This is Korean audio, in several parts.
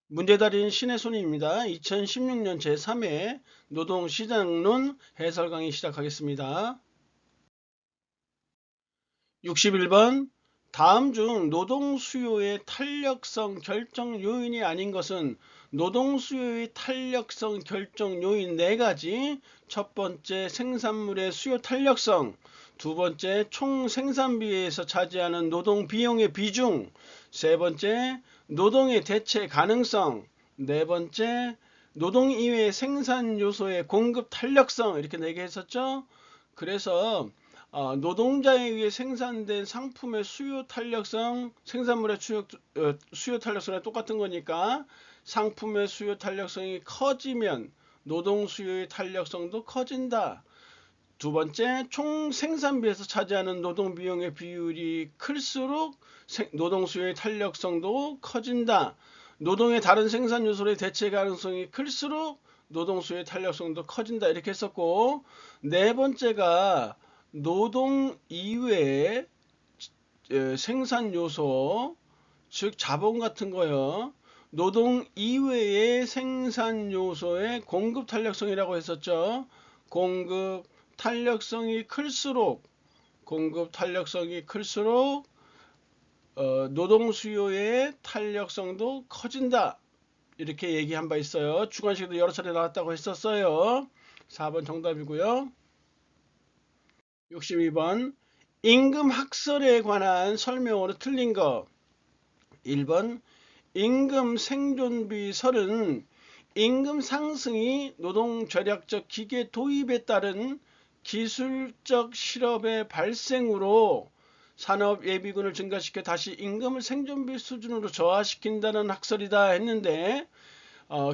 문제달인 신의 손입니다. 2016년 제3회 노동시장론 해설 강의 시작하겠습니다. 61번 다음 중 노동 수요의 탄력성 결정 요인이 아닌 것은 노동 수요의 탄력성 결정 요인 4가지. 첫 번째 생산물의 수요 탄력성, 두 번째 총 생산비에서 차지하는 노동 비용의 비중, 세 번째 노동의 대체 가능성, 네 번째 노동 이외의 생산 요소의 공급 탄력성, 이렇게 4개 했었죠. 그래서 노동자에 의해 생산된 상품의 수요 탄력성, 생산물의 수요 탄력성이 똑같은 거니까 상품의 수요 탄력성이 커지면 노동 수요의 탄력성도 커진다. 두 번째, 총 생산비에서 차지하는 노동 비용의 비율이 클수록 노동 수요의 탄력성도 커진다. 노동의 다른 생산 요소의 대체 가능성이 클수록 노동 수요의 탄력성도 커진다. 이렇게 했었고, 네 번째가 노동 이외의 생산 요소, 즉 자본 같은 거요. 노동 이외의 생산 요소의 공급 탄력성이라고 했었죠. 공급 탄력성이 클수록 노동 수요의 탄력성도 커진다. 이렇게 얘기한 바 있어요. 주관식도 여러 차례 나왔다고 했었어요. 4번 정답이고요. 62번 임금 학설에 관한 설명으로 틀린 거. 1번 임금 생존비 설은 임금 상승이 노동 절약적 기계 도입에 따른 기술적 실업의 발생으로 산업 예비군을 증가시켜 다시 임금을 생존비 수준으로 저하시킨다는 학설이다 했는데,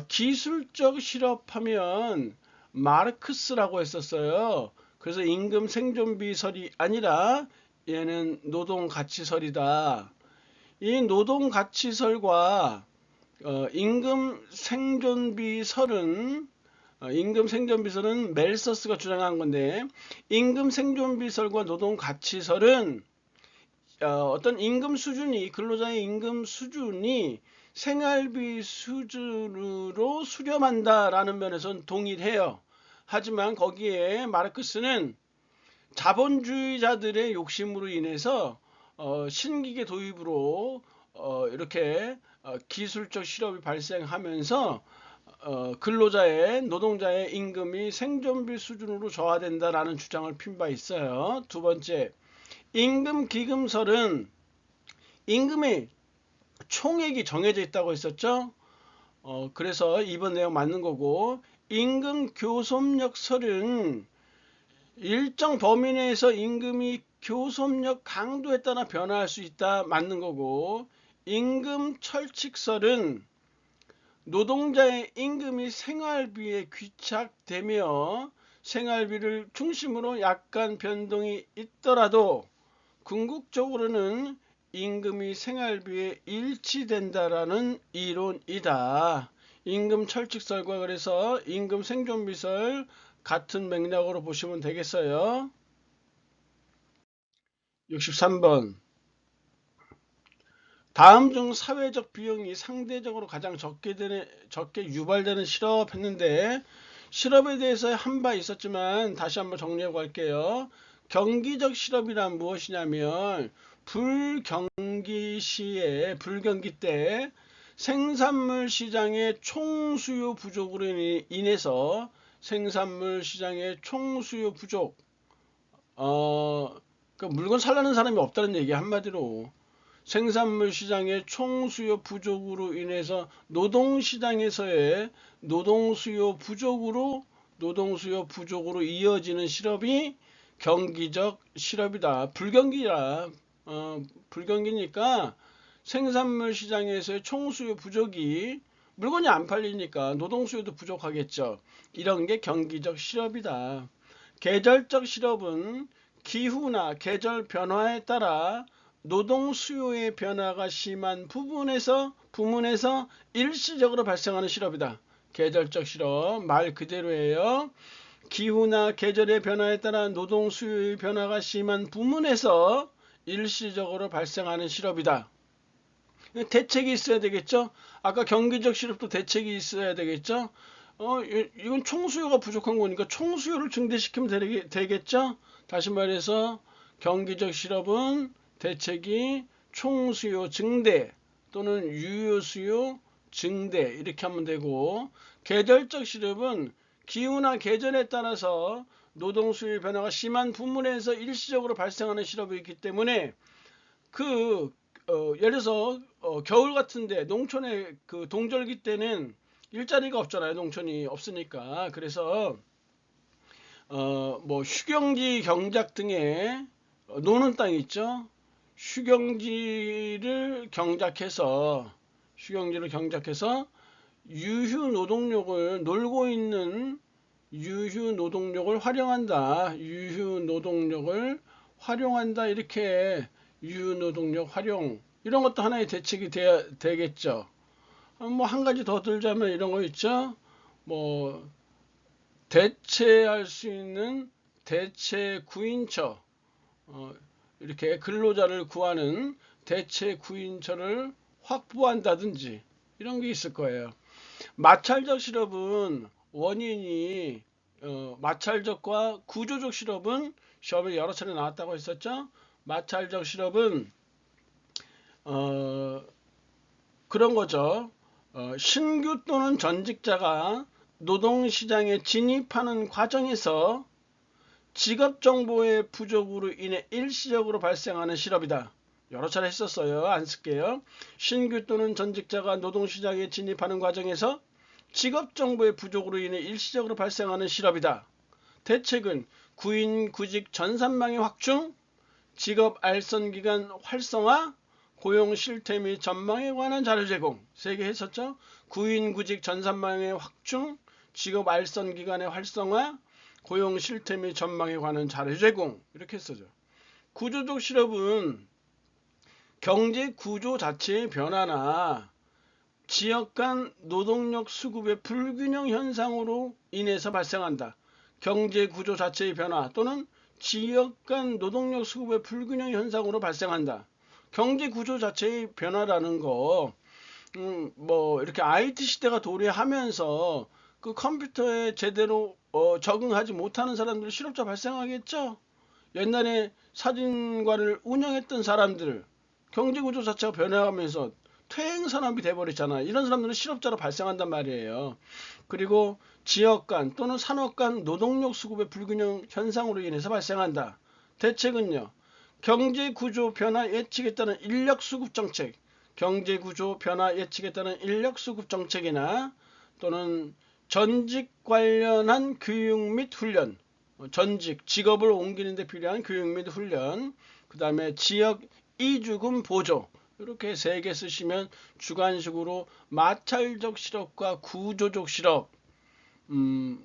기술적 실업하면 마르크스라고 했었어요. 그래서 임금 생존비설이 아니라 얘는 노동가치설이다. 이 노동가치설과 임금 생존비설은 멜서스가 주장한 건데, 임금 생존비설과 노동가치설은 어떤 임금 수준이, 근로자의 임금 수준이 생활비 수준으로 수렴한다라는 면에서는 동일해요. 하지만 거기에 마르크스는 자본주의자들의 욕심으로 인해서 신기계 도입으로 이렇게 기술적 실업이 발생하면서 근로자의, 노동자의 임금이 생존비 수준으로 저하된다라는 주장을 핀 바 있어요. 두 번째, 임금기금설은 임금의 총액이 정해져 있다고 했었죠. 그래서 이번 내용 맞는 거고, 임금교섭력설은 일정 범위 내에서 임금이 교섭력 강도에 따라 변화할 수 있다. 맞는 거고, 임금철칙설은 노동자의 임금이 생활비에 귀착되며 생활비를 중심으로 약간 변동이 있더라도 궁극적으로는 임금이 생활비에 일치된다라는 이론이다. 임금 철칙설과 그래서 임금 생존비설 같은 맥락으로 보시면 되겠어요. 63번 다음 중 사회적 비용이 상대적으로 가장 적게 유발되는 실업 했는데, 실업에 대해서 한 바 있었지만 다시 한번 정리하고 갈게요. 경기적 실업이란 무엇이냐면 불경기 때 생산물 시장의 총수요 부족으로 인해서 생산물 시장의 총수요 부족, 그 물건 살라는 사람이 없다는 얘기. 한마디로 생산물 시장의 총수요 부족으로 인해서 노동시장에서의 노동수요 부족으로 이어지는 실업이 경기적 실업이다. 불경기니까 생산물 시장에서의 총수요 부족이, 물건이 안 팔리니까 노동수요도 부족하겠죠. 이런 게 경기적 실업이다. 계절적 실업은 기후나 계절 변화에 따라 노동 수요의 변화가 심한 부문에서 일시적으로 발생하는 실업이다. 계절적 실업 말 그대로예요. 기후나 계절의 변화에 따라 노동 수요의 변화가 심한 부문에서 일시적으로 발생하는 실업이다. 대책이 있어야 되겠죠. 아까 경기적 실업도 대책이 있어야 되겠죠. 이건 총수요가 부족한 거니까 총수요를 증대시키면 되겠죠. 다시 말해서 경기적 실업은 대책이 총수요 증대 또는 유효수요 증대 이렇게 하면 되고, 계절적 실업은 기후나 계절에 따라서 노동수요의 변화가 심한 부문에서 일시적으로 발생하는 실업이 있기 때문에 예를 들어서 겨울 같은데 농촌에 그 동절기 때는 일자리가 없잖아요. 농촌이 없으니까. 그래서 뭐 휴경지 경작 등의 노는 땅이 있죠. 휴경지를 경작해서 유휴 노동력을 놀고 있는 유휴 노동력을 활용한다. 이렇게 유휴 노동력 활용 이런 것도 하나의 대책이 되겠죠. 뭐 한 가지 더 들자면 이런 거 있죠. 뭐 대체할 수 있는 대체 구인처, 이렇게 근로자를 구하는 대체 구인처를 확보한다든지 이런 게 있을 거예요. 마찰적 실업은 원인이 마찰적과 구조적 실업은 시험에 여러 차례 나왔다고 했었죠. 마찰적 실업은 그런 거죠. 신규 또는 전직자가 노동시장에 진입하는 과정에서 직업정보의 부족으로 인해 일시적으로 발생하는 실업이다. 여러 차례 했었어요. 안 쓸게요. 신규 또는 전직자가 노동시장에 진입하는 과정에서 직업정보의 부족으로 인해 일시적으로 발생하는 실업이다. 대책은 구인, 구직, 전산망의 확충, 직업 알선기간 활성화, 고용 실태 및 전망에 관한 자료 제공. 3개 했었죠. 구인, 구직, 전산망의 확충, 직업 알선 기간의 활성화, 고용 실태 및 전망에 관한 자료 제공. 이렇게 했었죠. 구조적 실업은 경제 구조 자체의 변화나 지역 간 노동력 수급의 불균형 현상으로 인해서 발생한다. 경제 구조 자체의 변화 또는 지역 간 노동력 수급의 불균형 현상으로 발생한다. 경제 구조 자체의 변화라는 거, 뭐 이렇게 IT 시대가 도래하면서 그 컴퓨터에 제대로 적응하지 못하는 사람들 실업자 발생하겠죠. 옛날에 사진관을 운영했던 사람들 경제 구조 자체가 변해가면서 퇴행 산업이 돼버렸잖아. 이런 사람들은 실업자로 발생한단 말이에요. 그리고 지역 간 또는 산업 간 노동력 수급의 불균형 현상으로 인해서 발생한다. 대책은요. 경제 구조 변화 예측에 따른 인력 수급 정책, 경제 구조 변화 예측에 따른 인력 수급 정책이나 또는 전직 관련한 교육 및 훈련, 전직, 직업을 옮기는 데 필요한 교육 및 훈련, 그 다음에 지역 이주금 보조, 이렇게 3개 쓰시면 주관식으로 마찰적 실업과 구조적 실업,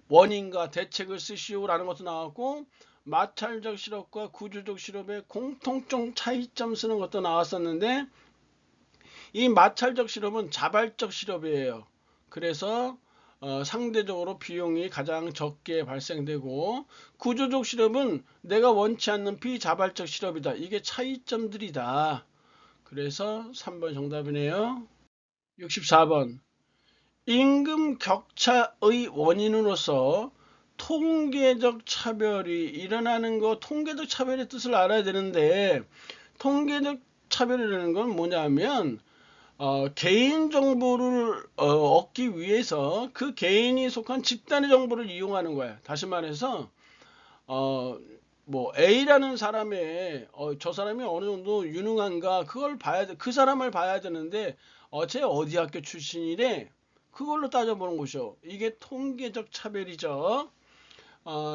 원인과 대책을 쓰시오라는 것도 나왔고, 마찰적 실업과 구조적 실업의 공통점 차이점 쓰는 것도 나왔었는데, 이 마찰적 실업은 자발적 실업이에요. 그래서 상대적으로 비용이 가장 적게 발생되고, 구조적 실업은 내가 원치 않는 비자발적 실업이다. 이게 차이점들이다. 그래서 3번 정답이네요. 64번. 임금 격차의 원인으로서 통계적 차별이 일어나는 거, 통계적 차별의 뜻을 알아야 되는데, 통계적 차별이라는 건 뭐냐면 개인 정보를 얻기 위해서 그 개인이 속한 집단의 정보를 이용하는 거야. 다시 말해서 뭐 A라는 사람의 저 사람이 어느 정도 유능한가 그걸 봐야 돼. 그 사람을 봐야 되는데 쟤 어디 학교 출신이래. 그걸로 따져보는 것이죠. 이게 통계적 차별이죠.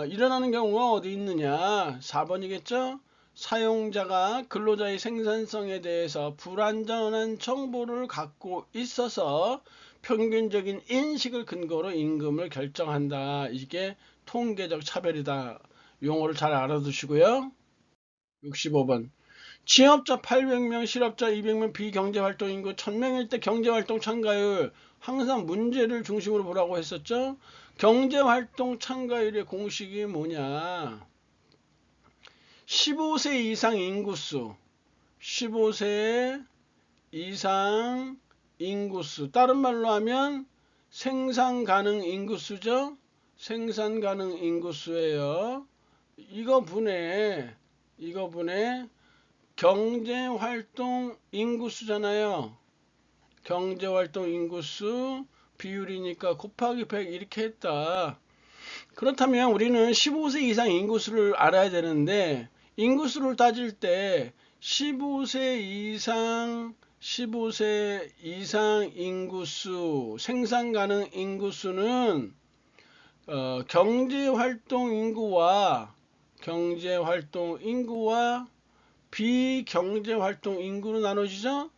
일어나는 경우가 어디 있느냐. 4번이겠죠. 사용자가 근로자의 생산성에 대해서 불완전한 정보를 갖고 있어서 평균적인 인식을 근거로 임금을 결정한다. 이게 통계적 차별이다. 용어를 잘 알아두시고요. 65번. 취업자 800명, 실업자 200명, 비경제활동 인구 1000명일 때 경제활동 참가율 항상 문제를 중심으로 보라고 했었죠. 경제활동 참가율의 공식이 뭐냐. 15세 이상 인구수, 15세 이상 인구수, 다른 말로 하면 생산 가능 인구수죠. 생산 가능 인구수예요. 이거 분해 경제활동 인구수잖아요. 경제활동 인구수 비율이니까 곱하기 100 이렇게 했다. 그렇다면 우리는 15세 이상 인구수를 알아야 되는데, 인구수를 따질 때 15세 이상 인구수, 생산 가능 인구수는 경제활동 인구와 비경제활동 인구로 나눠지죠.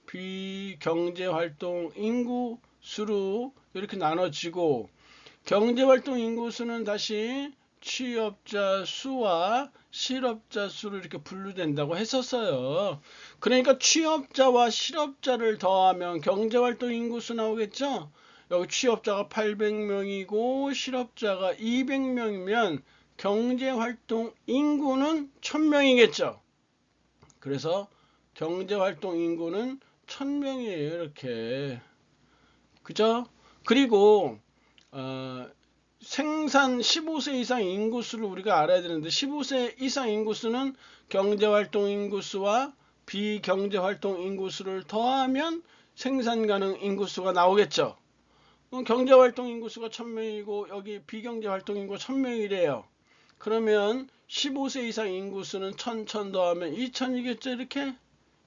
비경제활동 인구수로 이렇게 나눠지고, 경제활동 인구수는 다시 취업자 수와 실업자 수로 이렇게 분류된다고 했었어요. 그러니까 취업자와 실업자를 더하면 경제활동 인구수 나오겠죠. 여기 취업자가 800명이고 실업자가 200명이면 경제활동 인구는 1000명이겠죠. 그래서 경제활동 인구는 1000명이에요. 이렇게. 그죠? 그리고 생산 15세 이상 인구수를 우리가 알아야 되는데, 15세 이상 인구수는 경제활동 인구수와 비경제활동 인구수를 더하면 생산 가능 인구수가 나오겠죠. 경제활동 인구수가 1000명이고 여기 비경제활동 인구가 1000명이래요. 그러면 15세 이상 인구수는 1000 더하면 2000이겠죠. 이렇게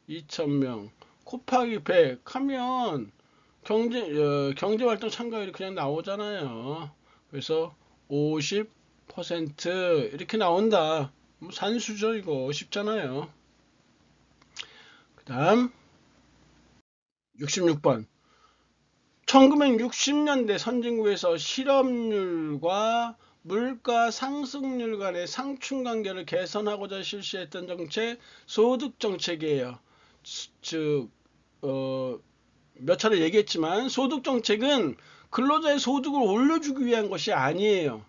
2000명 곱하기 100 하면 경제활동 참가율이 그냥 나오잖아요. 그래서 50% 이렇게 나온다. 뭐 산수죠. 이거 쉽잖아요. 그 다음 66번 1960년대 선진국에서 실업률과 물가 상승률 간의 상충관계를 개선하고자 실시했던 정책, 소득정책이에요. 즉 몇 차례 얘기했지만 소득정책은 근로자의 소득을 올려주기 위한 것이 아니에요.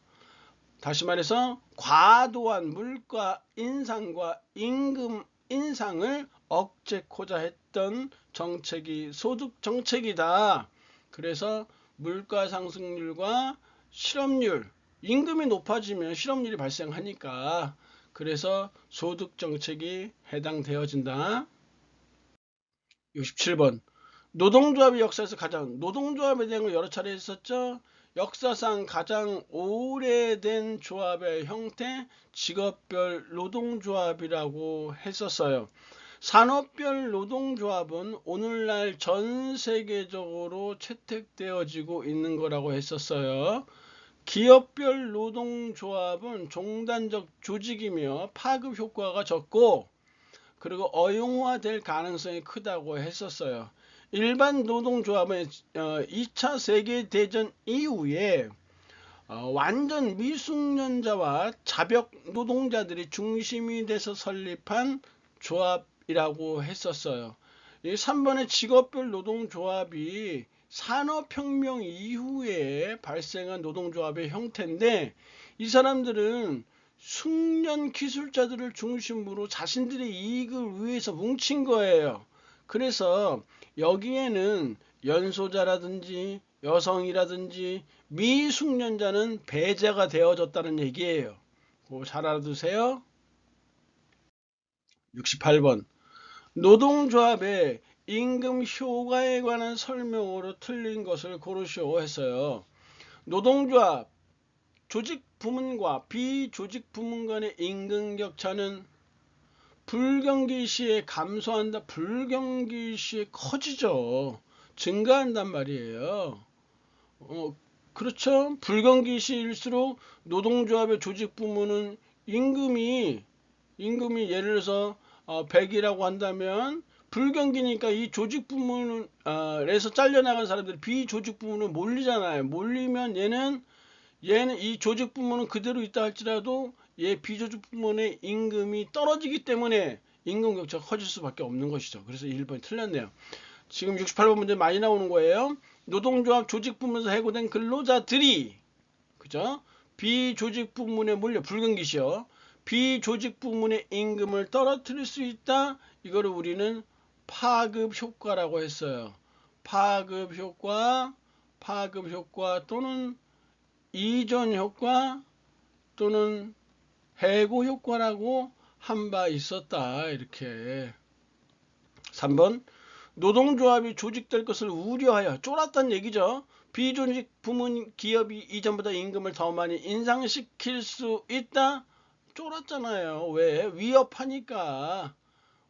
다시 말해서 과도한 물가 인상과 임금 인상을 억제코자 했던 정책이 소득정책이다. 그래서 물가 상승률과 실업률, 임금이 높아지면 실업률이 발생하니까, 그래서 소득정책이 해당되어진다. 67번 노동조합의 역사에서 노동조합에 대한 걸 여러 차례 했었죠. 역사상 가장 오래된 조합의 형태, 직업별 노동조합이라고 했었어요. 산업별 노동조합은 오늘날 전 세계적으로 채택되어지고 있는 거라고 했었어요. 기업별 노동조합은 종단적 조직이며 파급 효과가 적고, 그리고 어용화될 가능성이 크다고 했었어요. 일반 노동조합은 2차 세계대전 이후에 완전 미숙련자와 자벽 노동자들이 중심이 돼서 설립한 조합이라고 했었어요. 이 3번의 직업별 노동조합이 산업혁명 이후에 발생한 노동조합의 형태인데, 이 사람들은 숙련 기술자들을 중심으로 자신들의 이익을 위해서 뭉친 거예요. 그래서 여기에는 연소자라든지 여성이라든지 미숙련자는 배제가 되어졌다는 얘기예요. 그거 잘 알아두세요. 68번 노동조합의 임금 효과에 관한 설명으로 틀린 것을 고르시오 했어요. 노동조합 조직 부문과 비조직 부문 간의 임금 격차는 불경기 시에 감소한다. 불경기 시에 커지죠. 증가한단 말이에요. 그렇죠. 불경기 시일수록 노동조합의 조직 부문은 임금이 예를 들어서 100이라고 한다면, 불경기니까 이 조직 부문에서 잘려나간 사람들이 비조직 부문으로 몰리잖아요. 몰리면 얘는 이 조직 부문은 그대로 있다 할지라도 얘 비조직 부문의 임금이 떨어지기 때문에 임금 격차가 커질 수밖에 없는 것이죠. 그래서 1번이 틀렸네요. 지금 68번 문제 많이 나오는 거예요. 노동조합 조직 부문에서 해고된 근로자들이, 그죠? 비조직 부문에 몰려, 불경기시요. 비조직 부문의 임금을 떨어뜨릴 수 있다. 이거를 우리는 파급 효과라고 했어요. 파급 효과 또는 이전 효과 또는 해고 효과라고 한 바 있었다. 이렇게. 3번 노동조합이 조직될 것을 우려하여 쫄았단 얘기죠. 비조직 부문 기업이 이전보다 임금을 더 많이 인상시킬 수 있다. 쫄았잖아요. 왜? 위협하니까.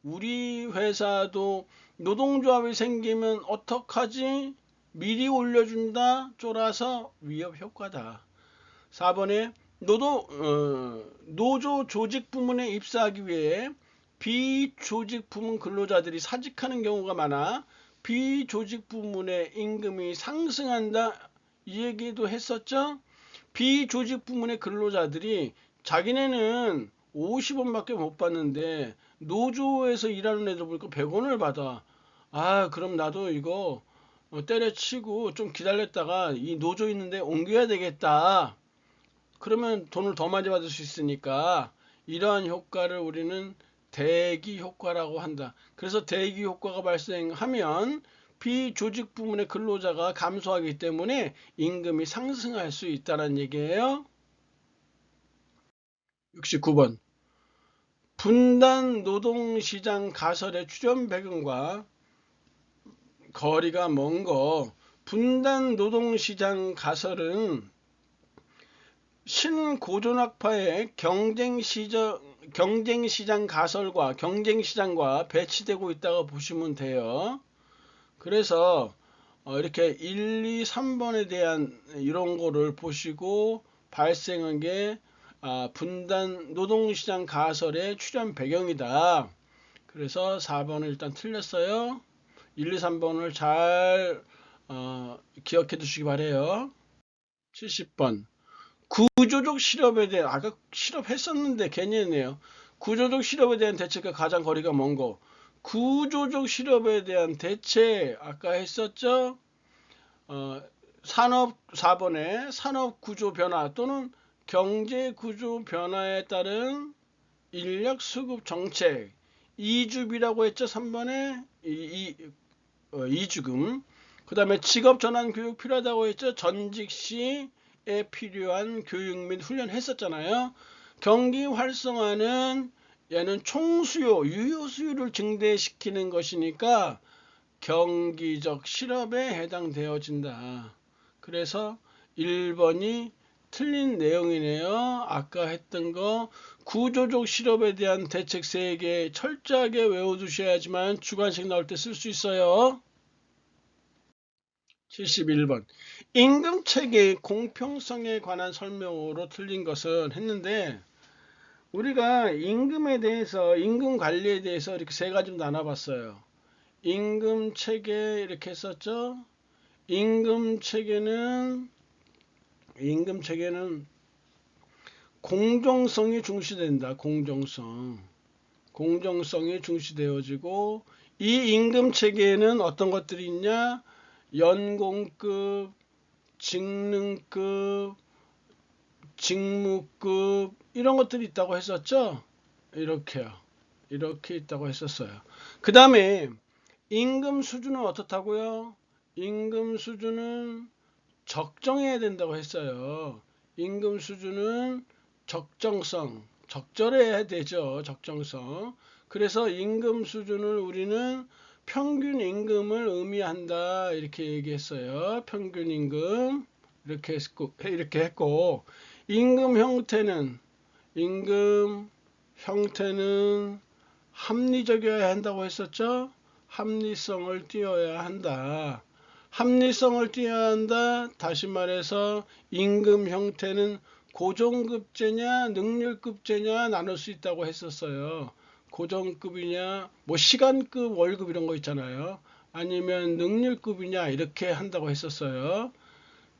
우리 회사도 노동조합이 생기면 어떡하지? 미리 올려준다. 쫄아서 위협 효과다. 4번에 노조 조직 부문에 입사하기 위해 비조직 부문 근로자들이 사직하는 경우가 많아 비조직 부문의 임금이 상승한다. 이 얘기도 했었죠. 비조직 부문의 근로자들이 자기네는 50원밖에 못 받는데 노조에서 일하는 애들 보니까 100원을 받아. 아, 그럼 나도 이거 때려치고 좀 기다렸다가 이 노조 있는데 옮겨야 되겠다. 그러면 돈을 더 많이 받을 수 있으니까 이러한 효과를 우리는 대기 효과라고 한다. 그래서 대기 효과가 발생하면 비조직 부문의 근로자가 감소하기 때문에 임금이 상승할 수 있다는 얘기예요. 69번 분단 노동시장 가설의 출현 배경과 거리가 먼 거. 분단 노동시장 가설은 신고전학파의 경쟁시장 가설과 경쟁시장과 배치되고 있다고 보시면 돼요. 그래서 이렇게 1, 2, 3번에 대한 이런 거를 보시고 발생한 게 분단 노동시장 가설의 출현 배경이다. 그래서 4번을 일단 틀렸어요. 1, 2, 3번을 잘 기억해 두시기 바래요. 70번 구조적 실업에 대한 아까 실업했었는데 괜히 했네요. 구조적 실업에 대한 대책과 가장 거리가 먼 거. 구조적 실업에 대한 대책 아까 했었죠. 산업 4번에 산업 구조 변화 또는 경제 구조 변화에 따른 인력 수급 정책. 이주비라고 했죠. 3번에 이주금. 그 다음에 직업 전환 교육 필요하다고 했죠. 전직 시에 필요한 교육 및 훈련 했었잖아요. 경기 활성화는 얘는 총수요, 유효 수요를 증대시키는 것이니까 경기적 실업에 해당되어진다. 그래서 1번이 틀린 내용이네요. 아까 했던 거 구조적 실업에 대한 대책 3개 철저하게 외워두셔야지만 주관식 나올 때 쓸 수 있어요. 71번 임금체계의 공평성에 관한 설명으로 틀린 것은 했는데 우리가 임금에 대해서 임금 관리에 대해서 이렇게 3가지로 나눠봤어요. 임금체계 이렇게 했었죠. 임금체계는 공정성이 중시된다. 공정성이 중시되어지고 이 임금체계에는 어떤 것들이 있냐? 연공급, 직능급, 직무급 이런 것들이 있다고 했었죠. 이렇게 있다고 했었어요. 그 다음에 임금 수준은 어떻다고요? 임금 수준은 적정해야 된다고 했어요. 임금 수준은 적절해야 되죠. 적정성. 그래서 임금 수준을 우리는 평균 임금을 의미한다. 이렇게 얘기했어요. 평균 임금. 이렇게 했고, 임금 형태는 합리적이어야 한다고 했었죠. 합리성을 띄어야 한다. 합리성을 띄어야 한다. 다시 말해서 임금 형태는 고정급제냐 능률급제냐 나눌 수 있다고 했었어요. 고정급이냐 뭐 시간급 월급 이런 거 있잖아요. 아니면 능률급이냐 이렇게 한다고 했었어요.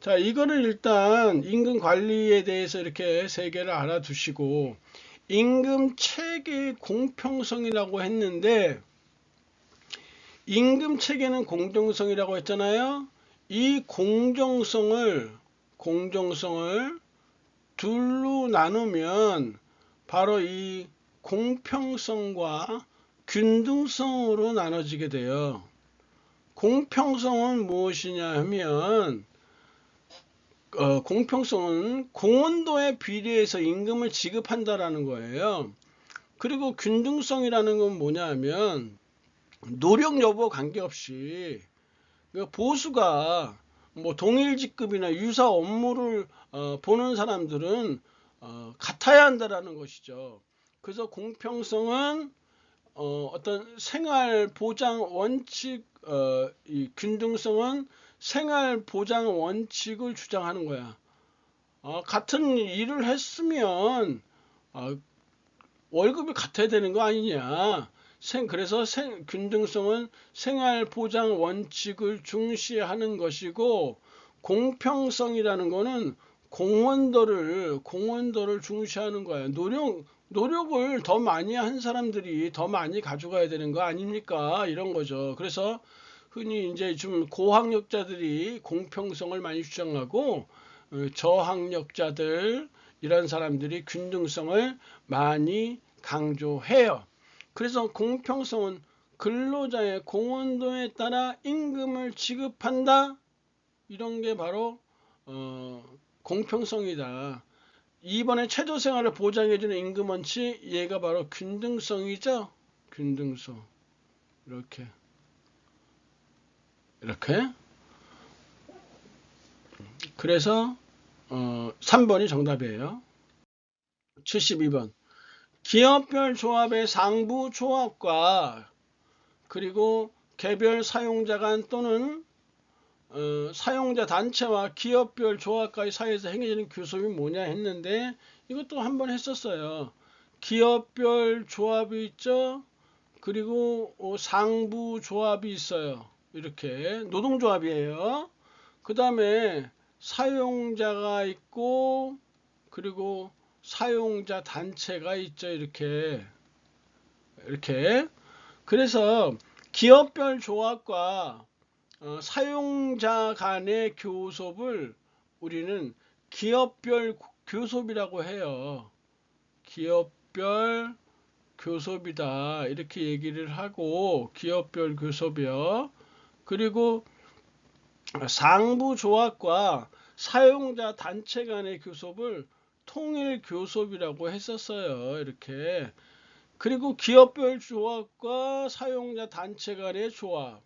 자, 이거를 일단 임금 관리에 대해서 이렇게 3개를 알아두시고 임금 체계 공평성이라고 했는데 임금 체계는 공정성이라고 했잖아요. 이 공정성을 둘로 나누면 바로 이 공평성과 균등성으로 나눠지게 돼요. 공평성은 무엇이냐 하면 공평성은 공헌도에 비례해서 임금을 지급한다라는 거예요. 그리고 균등성이라는 건 뭐냐 하면 노력 여부 관계없이 보수가 뭐 동일 직급이나 유사 업무를 보는 사람들은 같아야 한다라는 것이죠. 그래서 공평성은 어떤 생활 보장 원칙, 이 균등성은 생활 보장 원칙을 주장하는 거야. 같은 일을 했으면 월급이 같아야 되는 거 아니냐. 그래서 균등성은 생활 보장 원칙을 중시하는 것이고, 공평성이라는 거는 공헌도를 중시하는 거예요. 노력을 더 많이 한 사람들이 더 많이 가져가야 되는 거 아닙니까? 이런 거죠. 그래서 흔히 이제 좀 고학력자들이 공평성을 많이 주장하고, 저학력자들, 이런 사람들이 균등성을 많이 강조해요. 그래서 공평성은 근로자의 공헌도에 따라 임금을 지급한다. 이런 게 바로 공평성이다. 이번에 최저생활을 보장해주는 임금 원칙, 얘가 바로 균등성이죠. 균등성. 이렇게. 그래서 3번이 정답이에요. 72번. 기업별 조합의 상부 조합과 그리고 개별 사용자 간 또는 사용자 단체와 기업별 조합과의 사이에서 행해지는 교섭이 뭐냐 했는데, 이것도 한번 했었어요. 기업별 조합이 있죠. 그리고 상부 조합이 있어요. 이렇게 노동조합이에요. 그 다음에 사용자가 있고 그리고 사용자 단체가 있죠. 이렇게 그래서 기업별 조합과 사용자 간의 교섭을 우리는 기업별 교섭이라고 해요. 기업별 교섭이다, 이렇게 얘기를 하고, 기업별 교섭이요. 그리고 상부 조합과 사용자 단체 간의 교섭을 통일 교섭이라고 했었어요. 이렇게. 그리고 기업별 조합과 사용자 단체 간의 조합,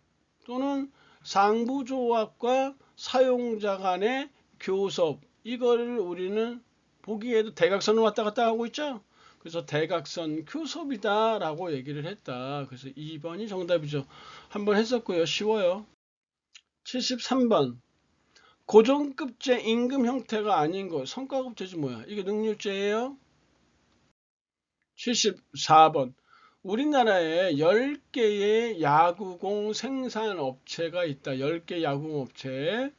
또는 상부 조합과 사용자 간의 교섭, 이거를 우리는 보기에도 대각선을 왔다 갔다 하고 있죠. 그래서 대각선 교섭이다 라고 얘기를 했다. 그래서 2번이 정답이죠. 한번 했었고요. 쉬워요. 73번. 고정급제 임금 형태가 아닌 것. 성과급제지 뭐야. 이게 능률제예요. 74번. 우리나라에 10개의 야구공 생산업체가 있다. 10개 야구공업체.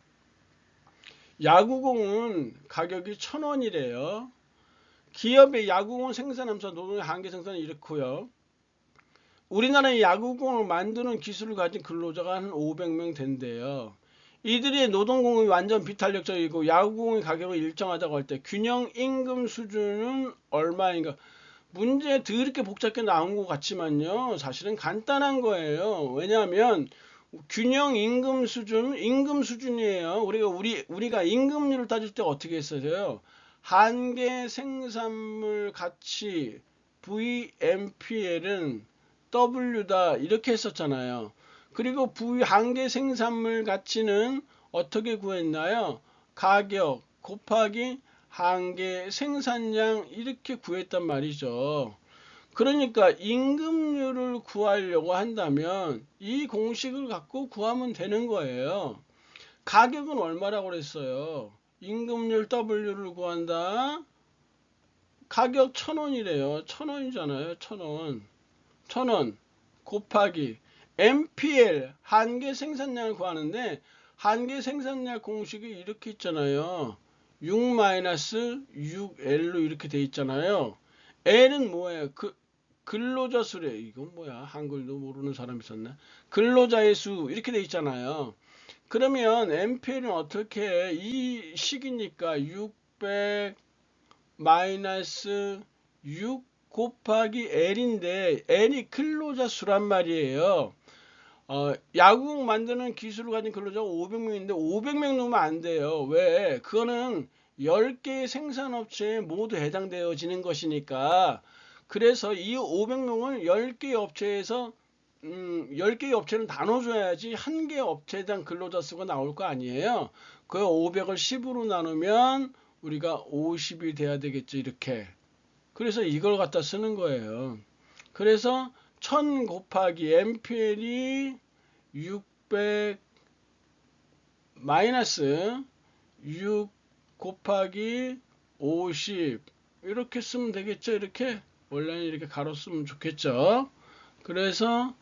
야구공은 가격이 1,000원이래요. 기업의 야구공 생산하면서 노동의 한계 생산은 이렇고요. 우리나라의 야구공을 만드는 기술을 가진 근로자가 한 500명 된대요. 이들의 노동공이 완전 비탄력적이고 야구공의 가격을 일정하다고 할 때 균형 임금 수준은 얼마인가? 문제 더럽게 복잡하게 나온 것 같지만요, 사실은 간단한 거예요. 왜냐하면 균형 임금 수준이에요. 우리가 임금률을 따질 때 어떻게 했어요? 한계 생산물 가치 VMPL은 W다, 이렇게 했었잖아요. 그리고 한계 생산물 가치는 어떻게 구했나요? 가격 곱하기 한계 생산량, 이렇게 구했단 말이죠. 그러니까 임금률을 구하려고 한다면 이 공식을 갖고 구하면 되는 거예요. 가격은 얼마라고 그랬어요? 임금률 W를 구한다. 가격 1,000원이래요. 1,000원이잖아요. 1,000원. 1,000원 곱하기 MPL, 한계 생산량을 구하는데, 한계 생산량 공식이 이렇게 있잖아요. 6-6L로 이렇게 돼 있잖아요. L은 뭐예요? 근로자 수래. 이건 뭐야? 한글도 모르는 사람 있었나? 근로자의 수, 이렇게 돼 있잖아요. 그러면 MPL은 어떻게 해? 이 식이니까 600 마이너스 6 곱하기 L인데 L이 근로자 수란 말이에요. 야구공 만드는 기술을 가진 근로자가 500명인데 500명 넣으면 안 돼요. 왜? 그거는 10개의 생산업체에 모두 해당되어지는 것이니까. 그래서 이 500명을 10개의 업체에서 10개의 업체는 나눠줘야지 한 개의 업체에 대한 근로자 수가 나올 거 아니에요. 그 500을 10으로 나누면 우리가 50이 돼야 되겠죠. 이렇게. 그래서 이걸 갖다 쓰는 거예요. 그래서 1000 곱하기 MPL이 600 마이너스 6 곱하기 50 이렇게 쓰면 되겠죠. 이렇게 원래는 이렇게 가로 쓰면 좋겠죠. 그래서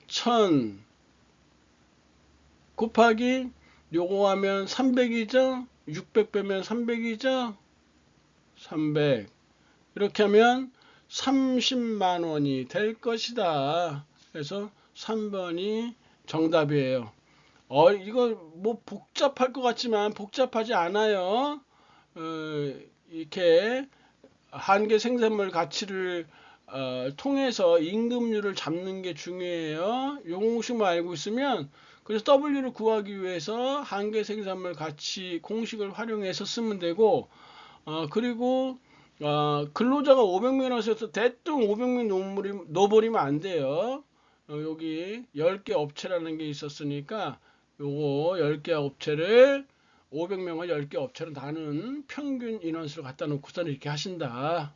1000 곱하기 요거 하면 300이죠. 600 빼면 300이죠. 300 이렇게 하면 30만 원이 될 것이다. 그래서 3번이 정답이에요. 이거 뭐 복잡할 것 같지만 복잡하지 않아요. 이렇게 한계 생산물 가치를 통해서 임금률을 잡는 게 중요해요. 용식만 알고 있으면 그래서 W를 구하기 위해서 한계 생산물 가치 공식을 활용해서 쓰면 되고 그리고 근로자가 500명이라서 대충 500명 넣어버리면 안 돼요. 여기 10개 업체라는 게 있었으니까 요거 10개 업체를 500명을 10개 업체로 나눈 평균 인원수를 갖다 놓고서 이렇게 하신다.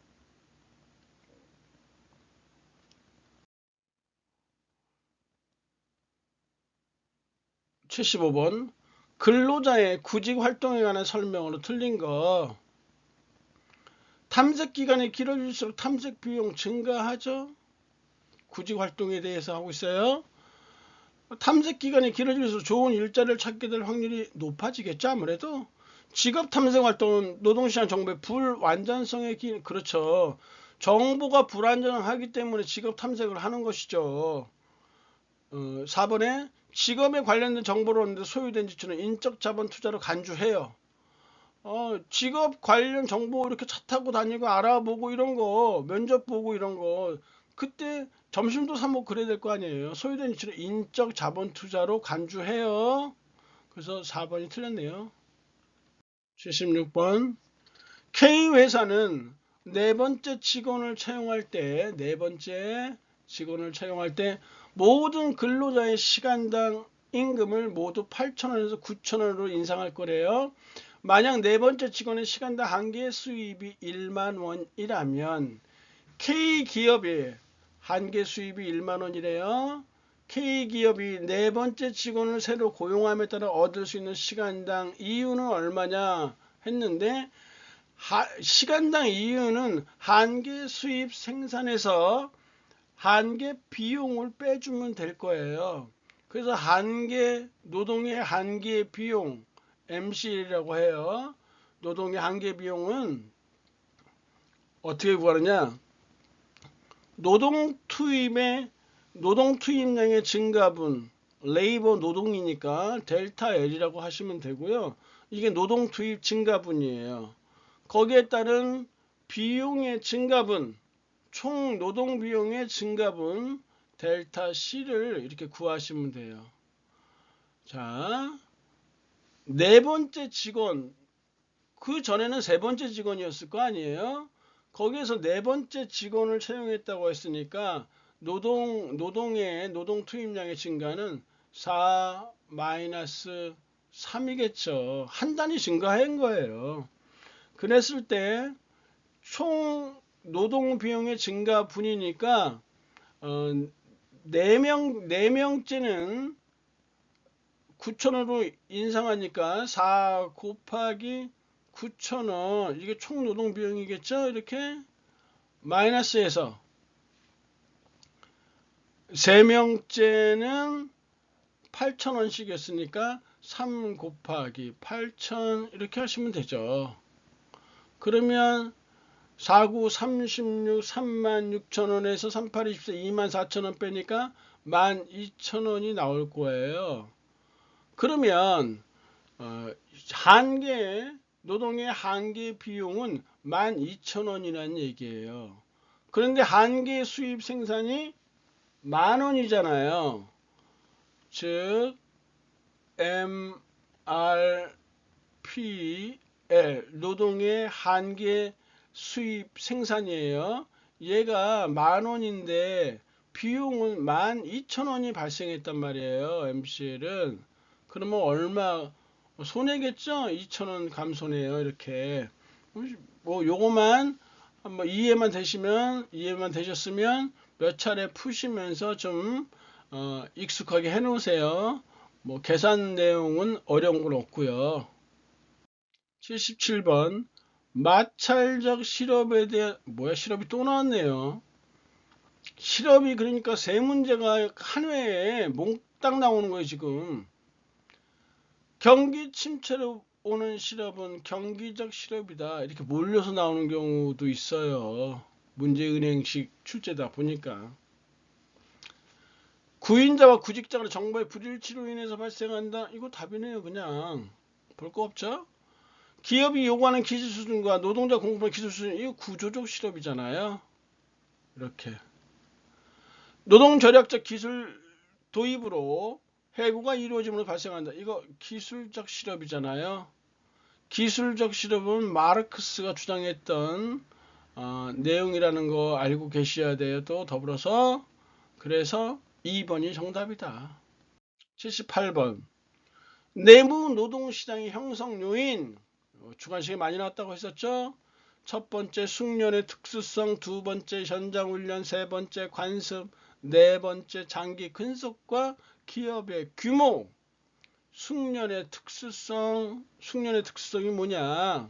(75번) 근로자의 구직 활동에 관한 설명으로 틀린 거. 탐색 기간이 길어질수록 탐색 비용 증가하죠. 구직 활동에 대해서 하고 있어요. 탐색 기간이 길어질수록 좋은 일자리를 찾게 될 확률이 높아지겠죠. 아무래도 직업 탐색 활동은 노동시장 정보의 불완전성에 그렇죠. 정보가 불완전하기 때문에 직업 탐색을 하는 것이죠. 4번에 직업에 관련된 정보를 얻는데 소요된 지출은 인적 자본 투자로 간주해요. 직업 관련 정보 이렇게 차 타고 다니고 알아보고 이런 거 면접 보고 이런 거 그때 점심도 사 먹고 그래야 될 거 아니에요. 소요된 지출은 인적 자본 투자로 간주해요. 그래서 4번이 틀렸네요. 76번 K회사는 네 번째 직원을 채용할 때 모든 근로자의 시간당 임금을 모두 8,000원에서 9,000원으로 인상할 거래요. 만약 네 번째 직원의 시간당 한개 수입이 1만 원이라면 K기업이 한개 수입이 1만 원이래요. K기업이 네 번째 직원을 새로 고용함에 따라 얻을 수 있는 시간당 이윤은 얼마냐 했는데 시간당 이윤은 한개 수입 생산에서 한개 비용을 빼주면 될 거예요. 그래서 한개 노동의 한개 비용 MC라고 해요. 노동의 한개 비용은 어떻게 구하느냐? 노동 투입량의 증가분 레이버 노동이니까 델타 L이라고 하시면 되고요. 이게 노동 투입 증가분이에요. 거기에 따른 비용의 증가분 총 노동 비용의 증가분 델타 C를 이렇게 구하시면 돼요. 자, 네 번째 직원 그 전에는 세 번째 직원이었을 거 아니에요. 거기에서 네 번째 직원을 채용했다고 했으니까 노동의 노동 투입량의 증가는 4-3이겠죠. 한 단위 증가한 거예요. 그랬을 때 총 노동 비용의 증가 분이니까 4명째는 9,000원으로 인상하니까 4 곱하기 9,000원 이게 총 노동 비용이겠죠. 이렇게 마이너스해서 3명째는 8,000원씩이었으니까 3 곱하기 8,000 이렇게 하시면 되죠. 그러면 4, 9, 36, 36,000원에서 38, 24, 24,000원 빼니까 12,000원이 나올 거예요. 그러면 노동의 한계 비용은 12,000원이라는 얘기예요. 그런데 한개 수입 생산이 10,000원이잖아요. 즉 MRPL 노동의 한계 수입 생산이에요. 얘가 10,000원인데 비용은 12,000원이 발생했단 말이에요. MCL은. 그러면 얼마 손해겠죠? 2,000원 감손해요. 이렇게. 뭐 요거만 한번 이해만 되셨으면 몇 차례 푸시면서 좀 익숙하게 해 놓으세요. 뭐 계산 내용은 어려운 건 없고요. 77번 마찰적 실업에 대한 실업이 또 나왔네요. 실업이 그러니까 세 문제가 한 회에 몽땅 나오는 거예요. 지금 경기 침체로 오는 실업은 경기적 실업이다. 이렇게 몰려서 나오는 경우도 있어요. 문제은행식 출제다 보니까. 구인자와 구직자 간의 정보의 불일치로 인해서 발생한다. 이거 답이네요. 그냥 볼 거 없죠. 기업이 요구하는 기술 수준과 노동자 공급하는 기술 수준, 이거 구조적 실업이잖아요. 이렇게 노동 절약적 기술 도입으로 해고가 이루어짐으로 발생한다. 이거 기술적 실업이잖아요. 기술적 실업은 마르크스가 주장했던 내용이라는 거 알고 계셔야 돼요. 또 더불어서 그래서 2번이 정답이다. 78번 내부 노동시장의 형성 요인 주관식에 많이 나왔다고 했었죠. 첫 번째 숙련의 특수성, 두 번째 현장훈련, 세 번째 관습, 네 번째 장기 근속과 기업의 규모. 숙련의 특수성이 뭐냐?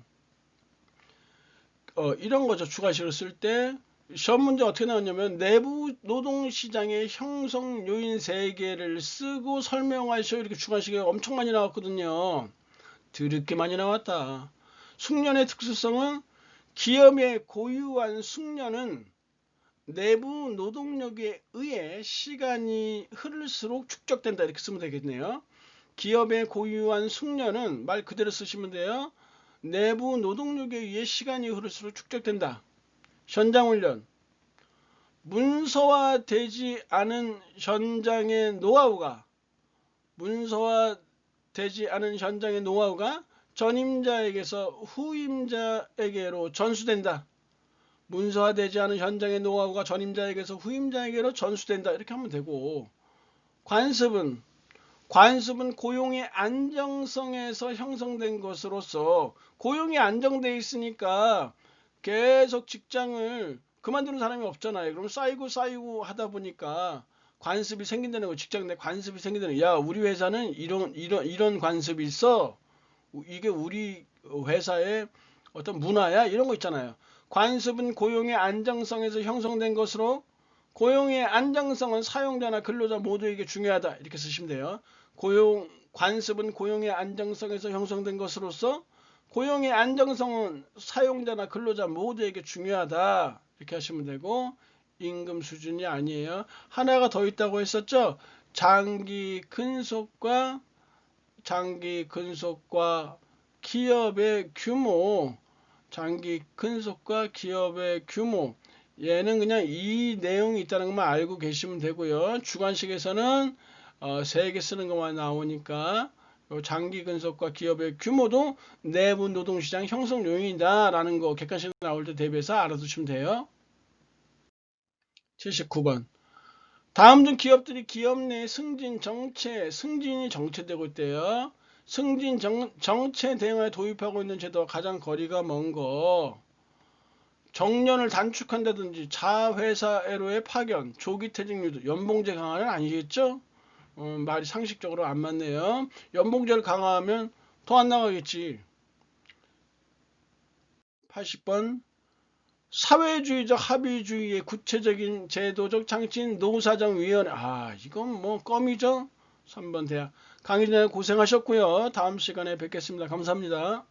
이런 거죠. 주관식으로 쓸 때 시험 문제 어떻게 나왔냐면 내부 노동시장의 형성 요인 3개를 쓰고 설명하셔. 이렇게 주관식에 엄청 많이 나왔거든요. 드럽게 많이 나왔다. 숙련의 특수성은 기업의 고유한 숙련은 내부 노동력에 의해 시간이 흐를수록 축적된다. 이렇게 쓰면 되겠네요. 기업의 고유한 숙련은 말 그대로 쓰시면 돼요. 내부 노동력에 의해 시간이 흐를수록 축적된다. 현장훈련 문서화되지 않은 현장의 노하우가 전임자에게서 후임자에게로 전수된다. 문서화되지 않은 현장의 노하우가 전임자에게서 후임자에게로 전수된다. 이렇게 하면 되고, 관습은 고용의 안정성에서 형성된 것으로서 고용이 안정돼 있으니까 계속 직장을 그만두는 사람이 없잖아요. 그럼 쌓이고 하다 보니까 관습이 생긴다는 거. 직장 내 관습이 생긴다는 거. 야, 우리 회사는 이런 관습이 있어. 이게 우리 회사의 어떤 문화야. 이런 거 있잖아요. 관습은 고용의 안정성에서 형성된 것으로 고용의 안정성은 사용자나 근로자 모두에게 중요하다. 이렇게 쓰시면 돼요. 관습은 고용의 안정성에서 형성된 것으로서 고용의 안정성은 사용자나 근로자 모두에게 중요하다. 이렇게 하시면 되고, 임금 수준이 아니에요. 하나가 더 있다고 했었죠. 장기 근속과 기업의 규모. 얘는 그냥 이 내용이 있다는 것만 알고 계시면 되고요. 주관식에서는 3개 쓰는 것만 나오니까 장기 근속과 기업의 규모도 내부 노동시장 형성 요인이다 라는 거 객관식 나올 때 대비해서 알아두시면 돼요. 79번 다음 중 기업들이 기업 내 승진이 정체되고 있대요. 승진 정체 대응에 도입하고 있는 제도와 가장 거리가 먼 거. 정년을 단축한다든지 자회사로의 파견, 조기 퇴직 유도, 연봉제 강화는 아니겠죠? 말이 상식적으로 안 맞네요. 연봉제를 강화하면 더 안 나가겠지. 80번 사회주의적 합의주의의 구체적인 제도적 장치인 노사정위원회. 이건 뭐 껌이죠. 3번 대학. 강의진님 고생하셨고요. 다음 시간에 뵙겠습니다. 감사합니다.